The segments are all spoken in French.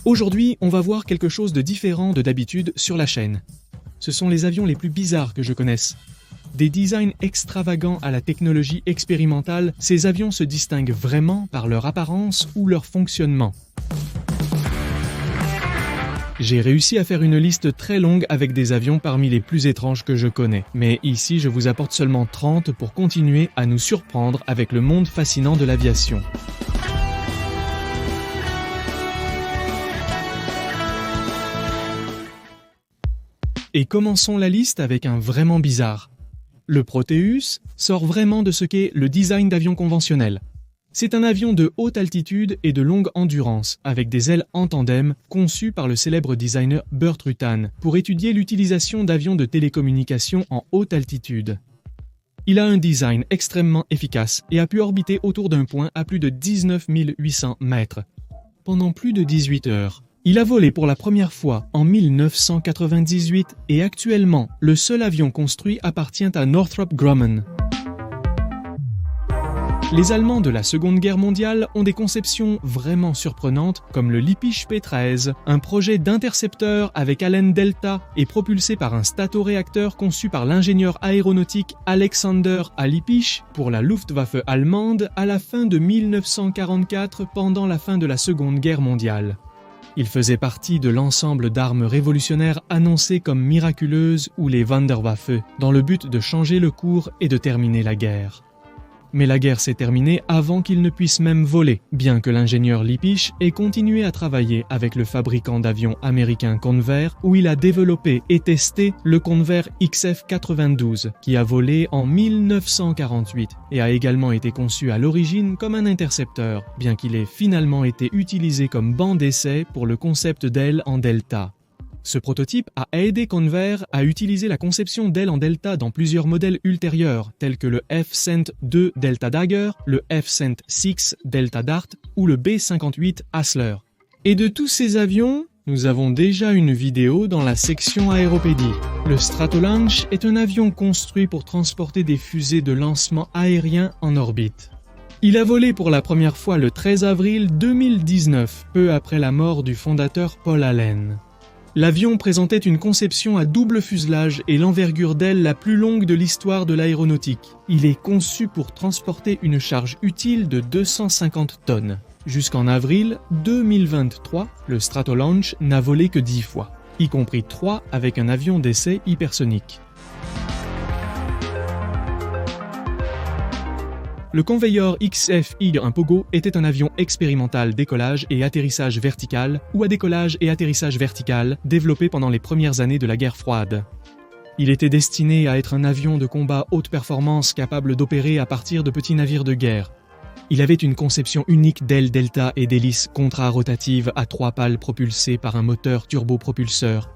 Aujourd'hui, on va voir quelque chose de différent de d'habitude sur la chaîne. Ce sont les avions les plus bizarres que je connaisse. Des designs extravagants à la technologie expérimentale, ces avions se distinguent vraiment par leur apparence ou leur fonctionnement. J'ai réussi à faire une liste très longue avec des avions parmi les plus étranges que je connais, mais ici je vous apporte seulement 30 pour continuer à nous surprendre avec le monde fascinant de l'aviation. Et commençons la liste avec un vraiment bizarre. Le Proteus sort vraiment de ce qu'est le design d'avion conventionnel. C'est un avion de haute altitude et de longue endurance, avec des ailes en tandem, conçues par le célèbre designer Burt Rutan, pour étudier l'utilisation d'avions de télécommunications en haute altitude. Il a un design extrêmement efficace et a pu orbiter autour d'un point à plus de 19 800 mètres. Pendant plus de 18 heures. Il a volé pour la première fois en 1998 et actuellement, le seul avion construit appartient à Northrop Grumman. Les Allemands de la Seconde Guerre mondiale ont des conceptions vraiment surprenantes comme le Lippisch P-13, un projet d'intercepteur avec haleine delta et propulsé par un statoréacteur conçu par l'ingénieur aéronautique Alexander A. Lippisch pour la Luftwaffe allemande à la fin de 1944 pendant la fin de la Seconde Guerre mondiale. Il faisait partie de l'ensemble d'armes révolutionnaires annoncées comme miraculeuses ou les Wunderwaffe, dans le but de changer le cours et de terminer la guerre. Mais la guerre s'est terminée avant qu'il ne puisse même voler, bien que l'ingénieur Lippisch ait continué à travailler avec le fabricant d'avions américain Convair, où il a développé et testé le Convair XF-92, qui a volé en 1948 et a également été conçu à l'origine comme un intercepteur, bien qu'il ait finalement été utilisé comme banc d'essai pour le concept d'aile en delta. Ce prototype a aidé Convair à utiliser la conception d'ailes en delta dans plusieurs modèles ultérieurs, tels que le F-Cent2 Delta Dagger, le F-Cent6 Delta Dart ou le B-58 Hassler. Et de tous ces avions, nous avons déjà une vidéo dans la section aéropédie. Le Stratolaunch est un avion construit pour transporter des fusées de lancement aérien en orbite. Il a volé pour la première fois le 13 avril 2019, peu après la mort du fondateur Paul Allen. L'avion présentait une conception à double fuselage et l'envergure d'aile la plus longue de l'histoire de l'aéronautique. Il est conçu pour transporter une charge utile de 250 tonnes. Jusqu'en avril 2023, le Stratolaunch n'a volé que 10 fois, y compris 3 avec un avion d'essai hypersonique. Le Convair XF-1 Pogo était un avion expérimental décollage et atterrissage vertical ou à décollage et atterrissage vertical développé pendant les premières années de la guerre froide. Il était destiné à être un avion de combat haute performance capable d'opérer à partir de petits navires de guerre. Il avait une conception unique d'ailes delta et d'hélices contra-rotatives à 3 pales propulsées par un moteur turbopropulseur.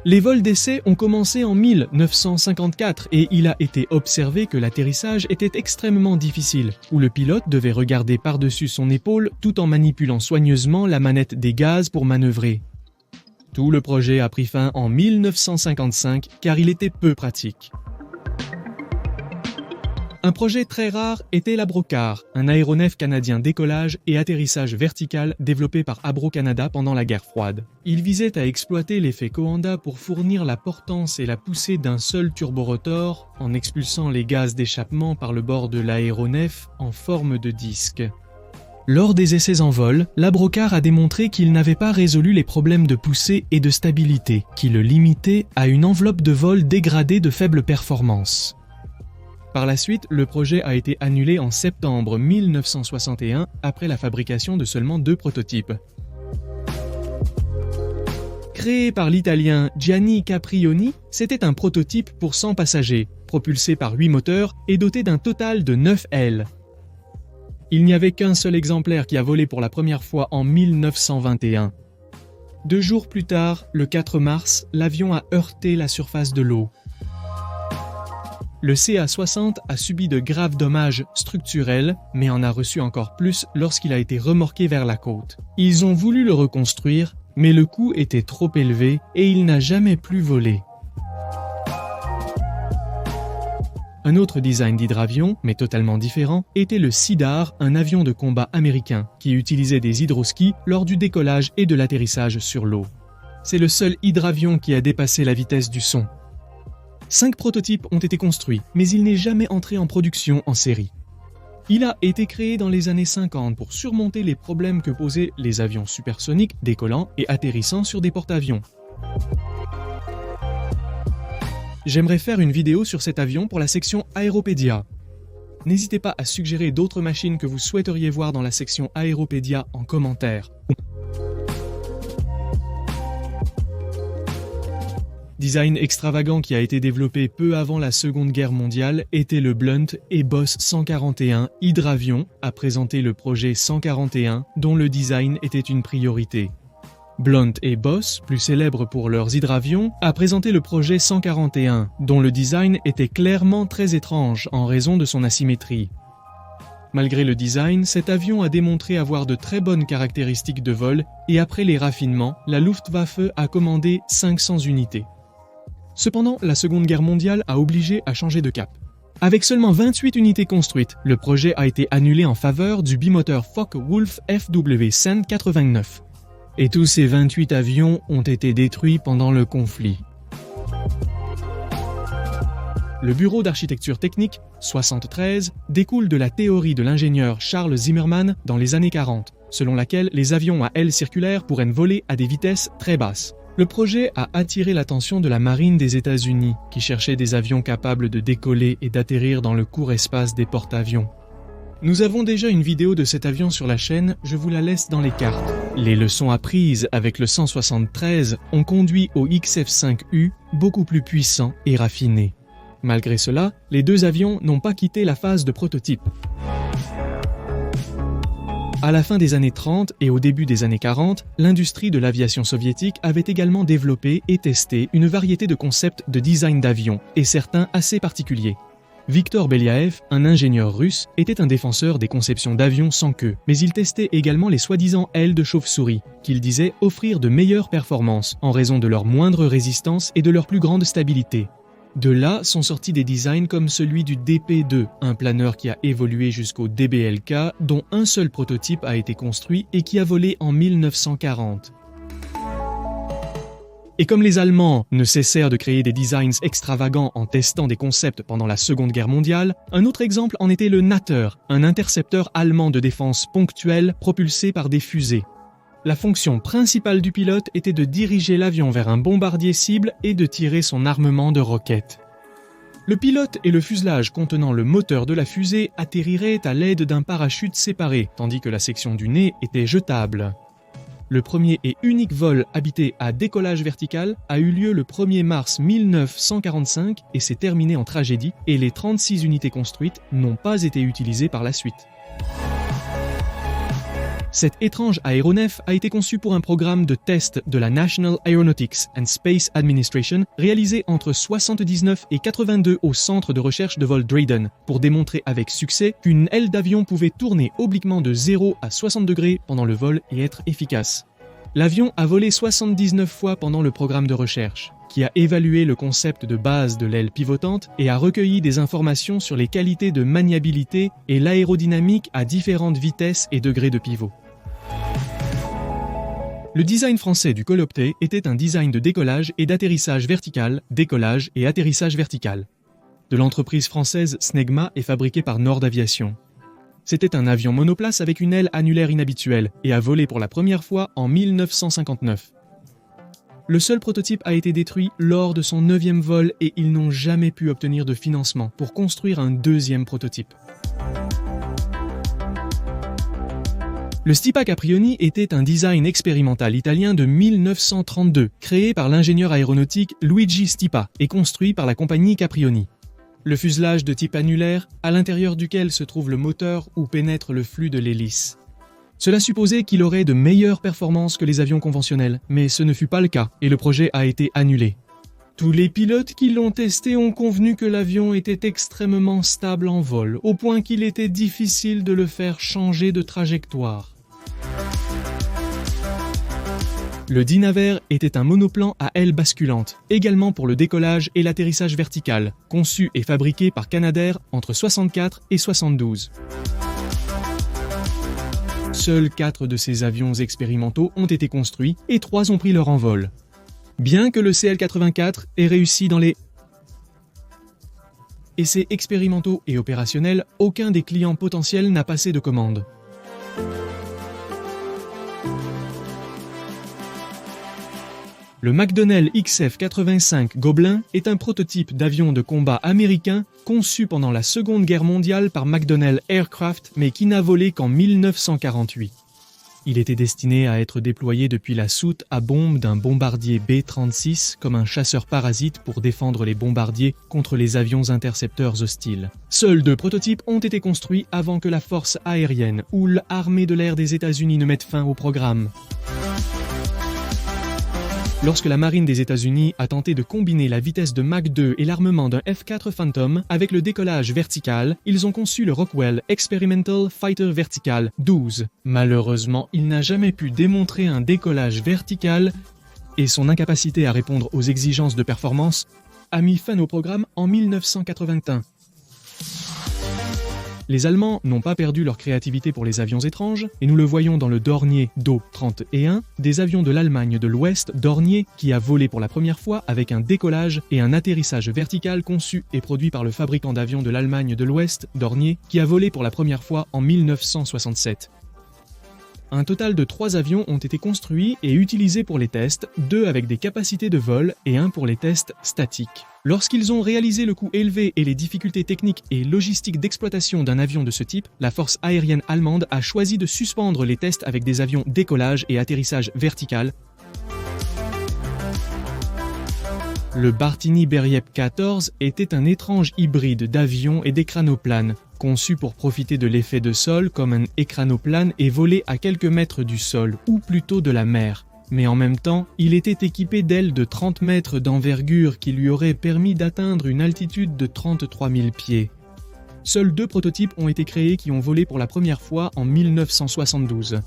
Les vols d'essai ont commencé en 1954 et il a été observé que l'atterrissage était extrêmement difficile, où le pilote devait regarder par-dessus son épaule tout en manipulant soigneusement la manette des gaz pour manœuvrer. Tout le projet a pris fin en 1955 car il était peu pratique. Un projet très rare était l'Abrocar, un aéronef canadien décollage et atterrissage vertical développé par Abro Canada pendant la guerre froide. Il visait à exploiter l'effet Coanda pour fournir la portance et la poussée d'un seul turborotor en expulsant les gaz d'échappement par le bord de l'aéronef en forme de disque. Lors des essais en vol, l'Abrocar a démontré qu'il n'avait pas résolu les problèmes de poussée et de stabilité, qui le limitaient à une enveloppe de vol dégradée de faible performance. Par la suite, le projet a été annulé en septembre 1961 après la fabrication de seulement 2 prototypes. Créé par l'Italien Gianni Caprioni, c'était un prototype pour 100 passagers, propulsé par 8 moteurs et doté d'un total de 9 ailes. Il n'y avait qu'un seul exemplaire qui a volé pour la première fois en 1921. 2 jours plus tard, le 4 mars, l'avion a heurté la surface de l'eau. Le CA-60 a subi de graves dommages structurels, mais en a reçu encore plus lorsqu'il a été remorqué vers la côte. Ils ont voulu le reconstruire, mais le coût était trop élevé et il n'a jamais plus volé. Un autre design d'hydravion, mais totalement différent, était le SIDAR, un avion de combat américain qui utilisait des hydroskis lors du décollage et de l'atterrissage sur l'eau. C'est le seul hydravion qui a dépassé la vitesse du son. 5 prototypes ont été construits, mais il n'est jamais entré en production en série. Il a été créé dans les années 50 pour surmonter les problèmes que posaient les avions supersoniques décollant et atterrissant sur des porte-avions. J'aimerais faire une vidéo sur cet avion pour la section Aéropédia. N'hésitez pas à suggérer d'autres machines que vous souhaiteriez voir dans la section Aéropédia en commentaire. Design extravagant qui a été développé peu avant la Seconde Guerre mondiale était le Blunt et Boss 141 hydravion a présenté le projet 141 dont le design était une priorité. Blunt et Boss, plus célèbres pour leurs hydravions, a présenté le projet 141 dont le design était clairement très étrange en raison de son asymétrie. Malgré le design, cet avion a démontré avoir de très bonnes caractéristiques de vol et après les raffinements, la Luftwaffe a commandé 500 unités. Cependant, la Seconde Guerre mondiale a obligé à changer de cap. Avec seulement 28 unités construites, le projet a été annulé en faveur du bimoteur Focke-Wulf FW 89. Et tous ces 28 avions ont été détruits pendant le conflit. Le bureau d'architecture technique, 73, découle de la théorie de l'ingénieur Charles Zimmermann dans les années 40, selon laquelle les avions à ailes circulaires pourraient voler à des vitesses très basses. Le projet a attiré l'attention de la marine des États-Unis, qui cherchait des avions capables de décoller et d'atterrir dans le court espace des porte-avions. Nous avons déjà une vidéo de cet avion sur la chaîne, je vous la laisse dans les cartes. Les leçons apprises avec le 173 ont conduit au XF-5U beaucoup plus puissant et raffiné. Malgré cela, les deux avions n'ont pas quitté la phase de prototype. À la fin des années 30 et au début des années 40, l'industrie de l'aviation soviétique avait également développé et testé une variété de concepts de design d'avions, et certains assez particuliers. Viktor Beliaev, un ingénieur russe, était un défenseur des conceptions d'avions sans queue, mais il testait également les soi-disant ailes de chauve-souris, qu'il disait offrir de meilleures performances en raison de leur moindre résistance et de leur plus grande stabilité. De là sont sortis des designs comme celui du DP2, un planeur qui a évolué jusqu'au DBLK, dont un seul prototype a été construit et qui a volé en 1940. Et comme les Allemands ne cessèrent de créer des designs extravagants en testant des concepts pendant la Seconde Guerre mondiale, un autre exemple en était le Natter, un intercepteur allemand de défense ponctuel propulsé par des fusées. La fonction principale du pilote était de diriger l'avion vers un bombardier cible et de tirer son armement de roquettes. Le pilote et le fuselage contenant le moteur de la fusée atterriraient à l'aide d'un parachute séparé, tandis que la section du nez était jetable. Le premier et unique vol habité à décollage vertical a eu lieu le 1er mars 1945 et s'est terminé en tragédie, et les 36 unités construites n'ont pas été utilisées par la suite. Cet étrange aéronef a été conçu pour un programme de test de la National Aeronautics and Space Administration réalisé entre 1979 et 1982 au centre de recherche de vol Dryden pour démontrer avec succès qu'une aile d'avion pouvait tourner obliquement de 0 à 60 degrés pendant le vol et être efficace. L'avion a volé 79 fois pendant le programme de recherche, qui a évalué le concept de base de l'aile pivotante et a recueilli des informations sur les qualités de maniabilité et l'aérodynamique à différentes vitesses et degrés de pivot. Le design français du Colopté était un design de décollage et d'atterrissage vertical, décollage et atterrissage vertical. De l'entreprise française Snegma est fabriqué par Nord Aviation. C'était un avion monoplace avec une aile annulaire inhabituelle et a volé pour la première fois en 1959. Le seul prototype a été détruit lors de son 9e vol et ils n'ont jamais pu obtenir de financement pour construire un deuxième prototype. Le Stipa Caprioni était un design expérimental italien de 1932, créé par l'ingénieur aéronautique Luigi Stipa et construit par la compagnie Caprioni. Le fuselage de type annulaire, à l'intérieur duquel se trouve le moteur où pénètre le flux de l'hélice. Cela supposait qu'il aurait de meilleures performances que les avions conventionnels, mais ce ne fut pas le cas et le projet a été annulé. Tous les pilotes qui l'ont testé ont convenu que l'avion était extrêmement stable en vol, au point qu'il était difficile de le faire changer de trajectoire. Le Dynaver était un monoplan à ailes basculantes, également pour le décollage et l'atterrissage vertical, conçu et fabriqué par Canadair entre 64 et 72. Seuls 4 de ces avions expérimentaux ont été construits et 3 ont pris leur envol. Bien que le CL-84 ait réussi dans les essais expérimentaux et opérationnels, aucun des clients potentiels n'a passé de commande. Le McDonnell XF-85 Goblin est un prototype d'avion de combat américain conçu pendant la Seconde Guerre mondiale par McDonnell Aircraft mais qui n'a volé qu'en 1948. Il était destiné à être déployé depuis la soute à bombe d'un bombardier B-36 comme un chasseur parasite pour défendre les bombardiers contre les avions intercepteurs hostiles. Seuls 2 prototypes ont été construits avant que la force aérienne ou l'armée de l'air des États-Unis ne mette fin au programme. Lorsque la marine des États-Unis a tenté de combiner la vitesse de Mach 2 et l'armement d'un F-4 Phantom avec le décollage vertical, ils ont conçu le Rockwell Experimental Fighter Vertical 12. Malheureusement, il n'a jamais pu démontrer un décollage vertical et son incapacité à répondre aux exigences de performance a mis fin au programme en 1981. Les Allemands n'ont pas perdu leur créativité pour les avions étranges, et nous le voyons dans le Dornier Do-31, des avions de l'Allemagne de l'Ouest, Dornier, qui a volé pour la première fois avec un décollage et un atterrissage vertical conçu et produit par le fabricant d'avions de l'Allemagne de l'Ouest, Dornier, qui a volé pour la première fois en 1967. Un total de 3 avions ont été construits et utilisés pour les tests, 2 avec des capacités de vol et 1 pour les tests statiques. Lorsqu'ils ont réalisé le coût élevé et les difficultés techniques et logistiques d'exploitation d'un avion de ce type, la force aérienne allemande a choisi de suspendre les tests avec des avions décollage et atterrissage vertical. Le Bartini Beriev 14 était un étrange hybride d'avion et d'écranoplane, conçu pour profiter de l'effet de sol comme un écranoplane et voler à quelques mètres du sol, ou plutôt de la mer. Mais en même temps, il était équipé d'ailes de 30 mètres d'envergure qui lui auraient permis d'atteindre une altitude de 33 000 pieds. Seuls 2 prototypes ont été créés qui ont volé pour la première fois en 1972.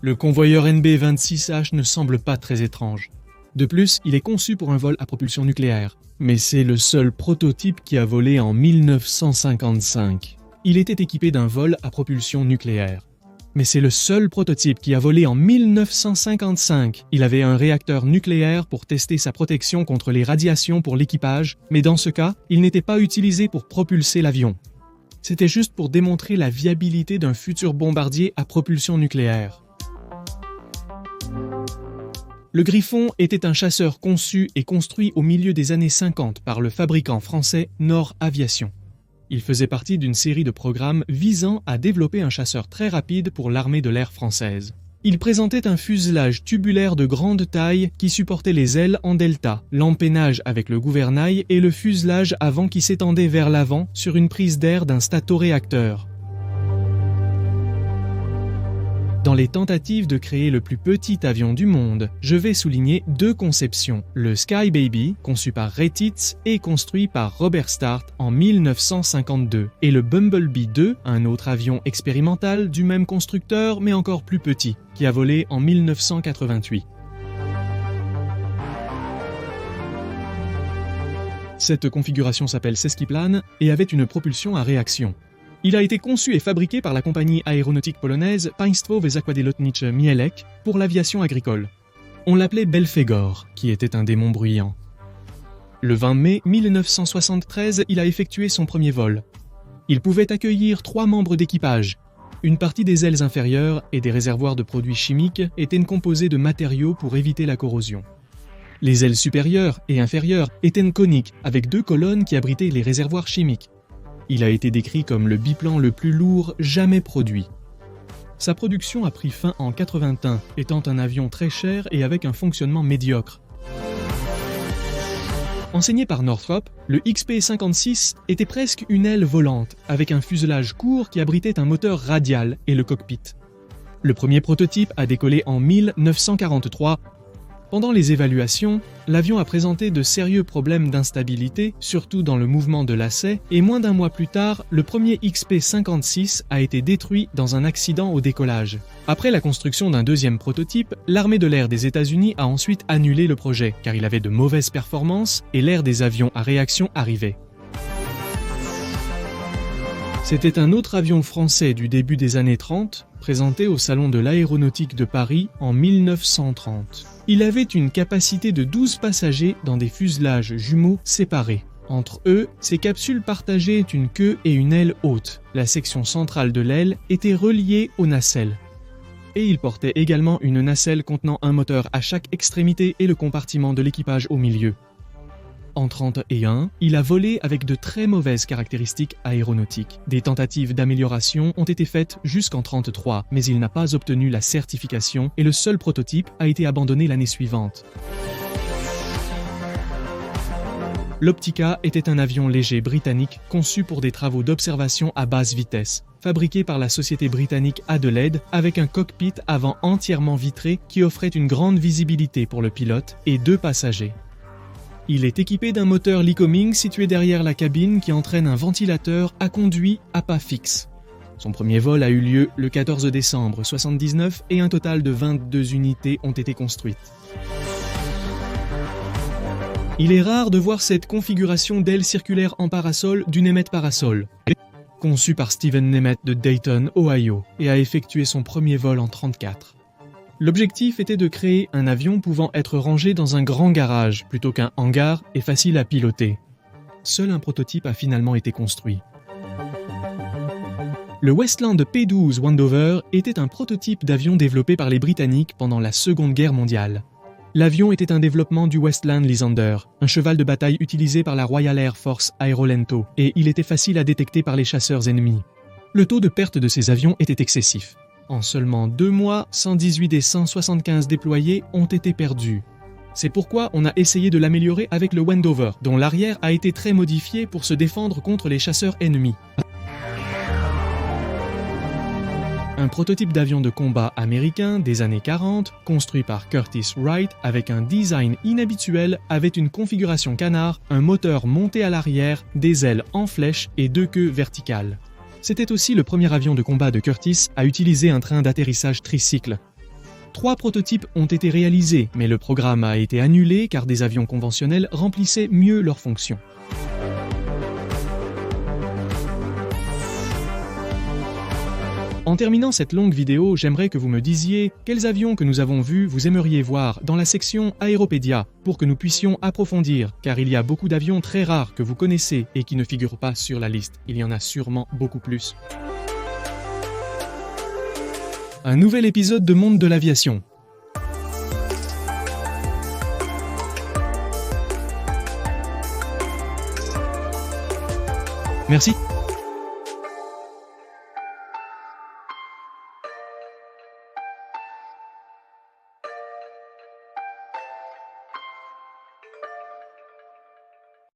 Le convoyeur NB-26H ne semble pas très étrange. De plus, il est conçu pour un vol à propulsion nucléaire. Mais c'est le seul prototype qui a volé en 1955. Il était équipé d'un vol à propulsion nucléaire. Mais c'est le seul prototype qui a volé en 1955. Il avait un réacteur nucléaire pour tester sa protection contre les radiations pour l'équipage, mais dans ce cas, il n'était pas utilisé pour propulser l'avion. C'était juste pour démontrer la viabilité d'un futur bombardier à propulsion nucléaire. Le Griffon était un chasseur conçu et construit au milieu des années 50 par le fabricant français Nord Aviation. Il faisait partie d'une série de programmes visant à développer un chasseur très rapide pour l'armée de l'air française. Il présentait un fuselage tubulaire de grande taille qui supportait les ailes en delta, l'empennage avec le gouvernail et le fuselage avant qui s'étendait vers l'avant sur une prise d'air d'un statoréacteur. Dans les tentatives de créer le plus petit avion du monde, je vais souligner 2 conceptions. Le Sky Baby, conçu par Ray Titz et construit par Robert Start en 1952, et le Bumblebee 2, un autre avion expérimental du même constructeur mais encore plus petit, qui a volé en 1988. Cette configuration s'appelle Sesquiplane et avait une propulsion à réaction. Il a été conçu et fabriqué par la compagnie aéronautique polonaise Państwo Zakłady Lotnicze Mielec pour l'aviation agricole. On l'appelait Belphégor, qui était un démon bruyant. Le 20 mai 1973, il a effectué son premier vol. Il pouvait accueillir 3 membres d'équipage. Une partie des ailes inférieures et des réservoirs de produits chimiques étaient composés de matériaux pour éviter la corrosion. Les ailes supérieures et inférieures étaient coniques, avec 2 colonnes qui abritaient les réservoirs chimiques. Il a été décrit comme le biplan le plus lourd jamais produit. Sa production a pris fin en 81, étant un avion très cher et avec un fonctionnement médiocre. Enseigné par Northrop, le XP-56 était presque une aile volante, avec un fuselage court qui abritait un moteur radial et le cockpit. Le premier prototype a décollé en 1943 Pendant les évaluations, l'avion a présenté de sérieux problèmes d'instabilité, surtout dans le mouvement de lacet, et moins d'un mois plus tard, le premier XP-56 a été détruit dans un accident au décollage. Après la construction d'un deuxième prototype, l'armée de l'air des États-Unis a ensuite annulé le projet, car il avait de mauvaises performances et l'ère des avions à réaction arrivait. C'était un autre avion français du début des années 30, présenté au Salon de l'aéronautique de Paris en 1930. Il avait une capacité de 12 passagers dans des fuselages jumeaux séparés. Entre eux, ces capsules partageaient une queue et une aile haute. La section centrale de l'aile était reliée aux nacelles. Et il portait également une nacelle contenant un moteur à chaque extrémité et le compartiment de l'équipage au milieu. En 1931, il a volé avec de très mauvaises caractéristiques aéronautiques. Des tentatives d'amélioration ont été faites jusqu'en 1933, mais il n'a pas obtenu la certification et le seul prototype a été abandonné l'année suivante. L'Optica était un avion léger britannique conçu pour des travaux d'observation à basse vitesse, fabriqué par la société britannique Adelaide avec un cockpit avant entièrement vitré qui offrait une grande visibilité pour le pilote et 2 passagers. Il est équipé d'un moteur Lycoming situé derrière la cabine qui entraîne un ventilateur à conduit à pas fixe. Son premier vol a eu lieu le 14 décembre 1979 et un total de 22 unités ont été construites. Il est rare de voir cette configuration d'aile circulaire en parasol du Nemeth Parasol, conçu par Stephen Nemeth de Dayton, Ohio, et a effectué son premier vol en 1934. L'objectif était de créer un avion pouvant être rangé dans un grand garage plutôt qu'un hangar et facile à piloter. Seul un prototype a finalement été construit. Le Westland P-12 Wendover était un prototype d'avion développé par les Britanniques pendant la Seconde Guerre mondiale. L'avion était un développement du Westland Lysander, un cheval de bataille utilisé par la Royal Air Force Aerolento, et il était facile à détecter par les chasseurs ennemis. Le taux de perte de ces avions était excessif. En seulement 2 mois, 118 des 175 déployés ont été perdus. C'est pourquoi on a essayé de l'améliorer avec le Wendover, dont l'arrière a été très modifié pour se défendre contre les chasseurs ennemis. Un prototype d'avion de combat américain des années 40, construit par Curtiss Wright avec un design inhabituel, avait une configuration canard, un moteur monté à l'arrière, des ailes en flèche et 2 queues verticales. C'était aussi le premier avion de combat de Curtiss à utiliser un train d'atterrissage tricycle. 3 prototypes ont été réalisés, mais le programme a été annulé car des avions conventionnels remplissaient mieux leurs fonctions. En terminant cette longue vidéo, j'aimerais que vous me disiez quels avions que nous avons vus vous aimeriez voir dans la section Aéropédia pour que nous puissions approfondir, car il y a beaucoup d'avions très rares que vous connaissez et qui ne figurent pas sur la liste. Il y en a sûrement beaucoup plus. Un nouvel épisode de Monde de l'aviation. Merci.